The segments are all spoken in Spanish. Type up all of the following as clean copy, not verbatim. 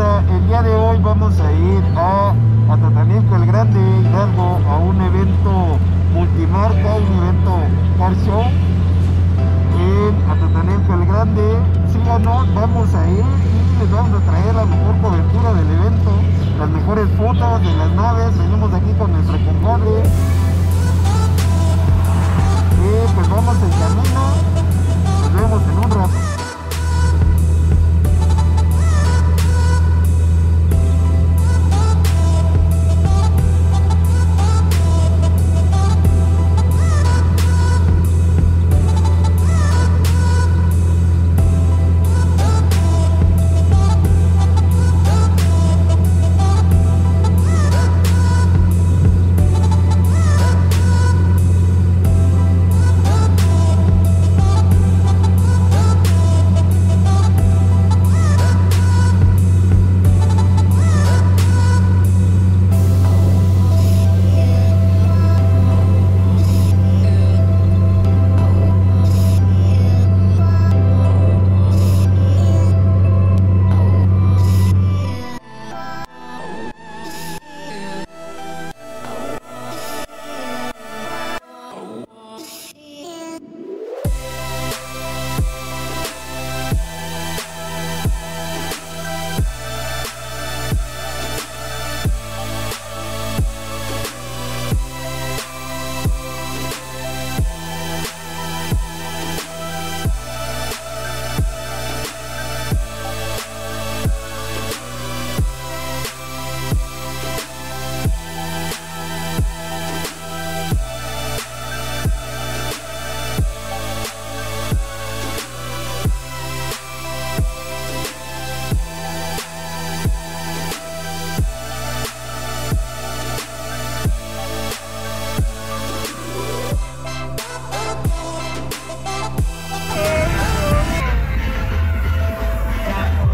banda, el día de hoy vamos a ir a Atatanilco el Grande, Hidalgo, a un evento multimarca, un evento car show en Atatanilco el Grande. Síganos, vamos a ir y les vamos a traer la mejor cobertura del evento, las mejores fotos de las naves. Venimos de aquí con nuestro compadre y pues vamos en camino. Nos vemos en un rato.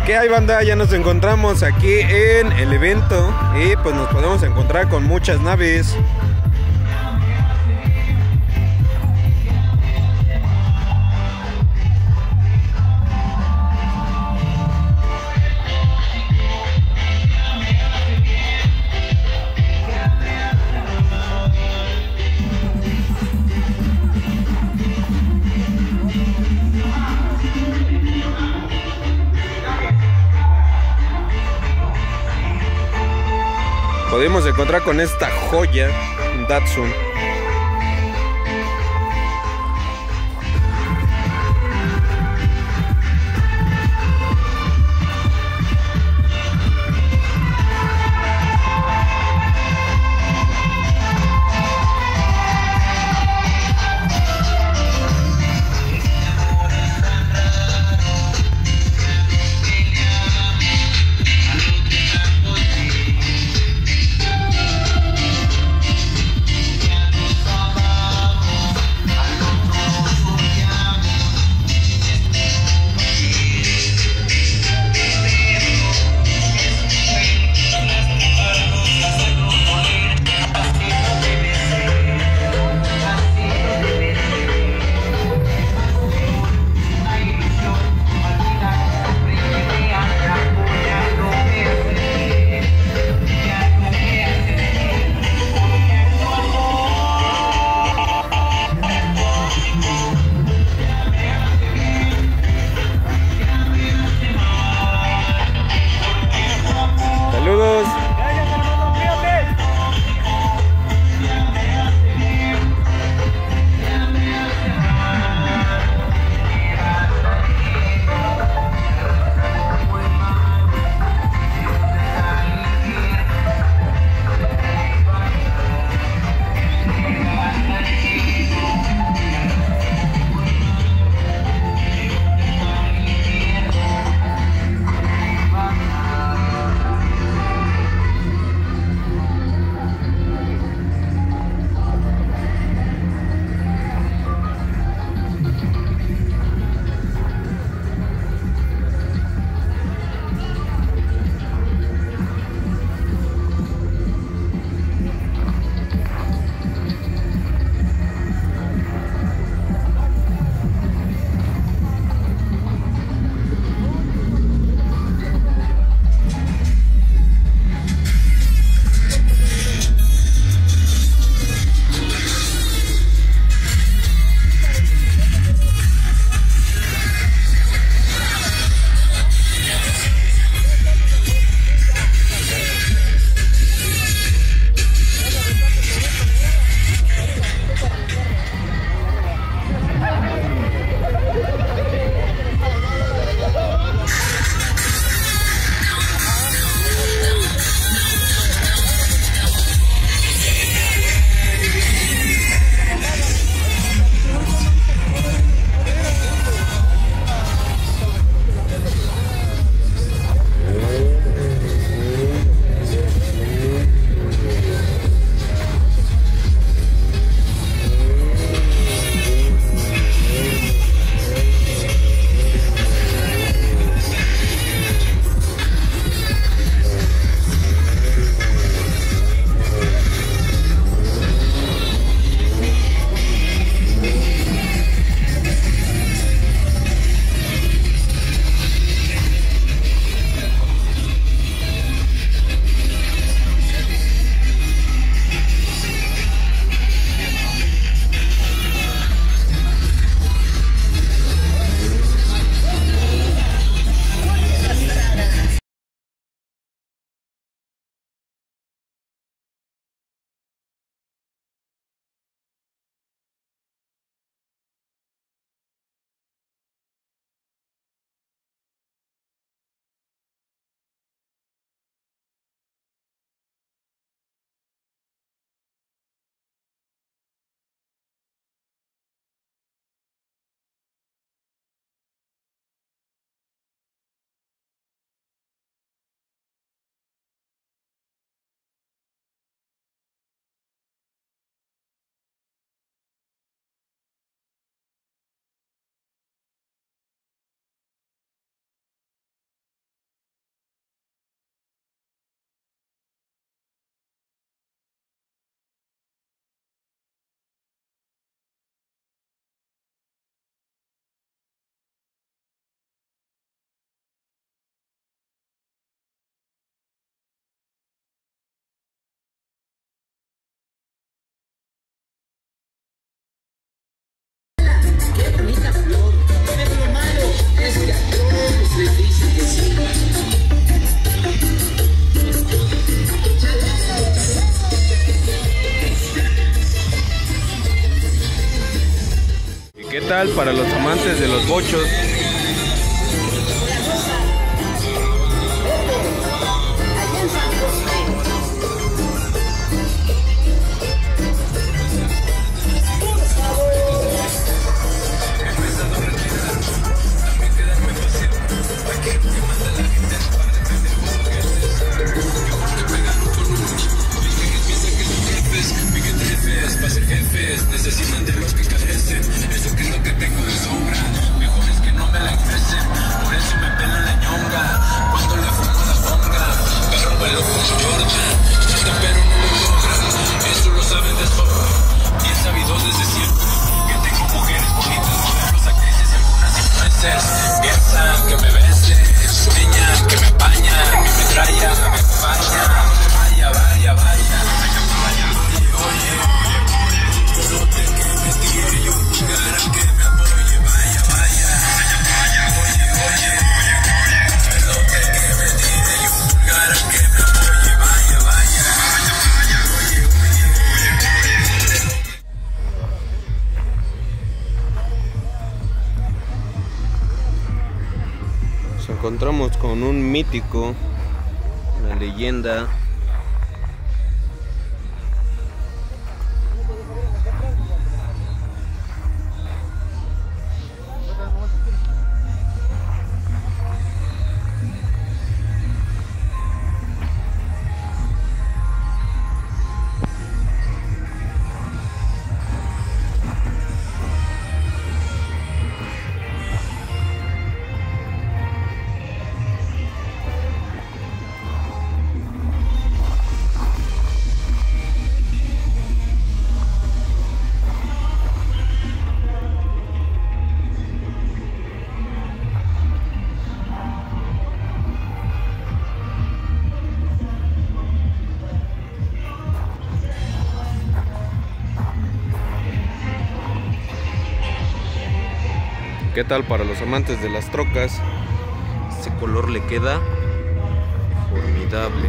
¿Qué hay, banda? Ya nos encontramos aquí en el evento y pues nos podemos encontrar con muchas naves. Podemos encontrar con esta joya Datsun. tal para los amantes de los bochos? Necesitan de los que carecen, eso que es lo que tengo de sobra. Mejor es que no me la expresen, por eso me pela la ñonga. Cuando le fumo la bonga, pero vuelo como Jordan. Tratan pero no lo logran, eso lo saben de sobra. Bien sabido desde siempre, que tengo mujeres bonitas, modelos, actrices y algunas influencers. Piensan que me besen, sueñan que me bañan, que me trayan, me acompañan. Vaya, vaya, vaya. Oye, no te que me tire y un lugar al que me apoye, vaya, vaya, oye, oye, no te que me tire y un lugar al que me apoye, vaya, vaya, oye, Nos encontramos con un mítico, una leyenda. ¿Qué tal para los amantes de las trocas? Este color le queda formidable.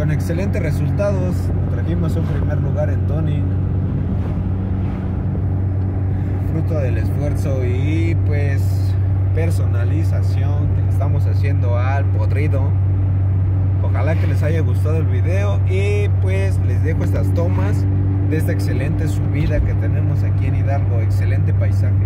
con excelentes resultados. Trajimos un primer lugar en tuning, fruto del esfuerzo y pues personalización que le estamos haciendo al podrido. Ojalá que les haya gustado el video y pues les dejo estas tomas de esta excelente subida que tenemos aquí en Hidalgo. Excelente paisaje.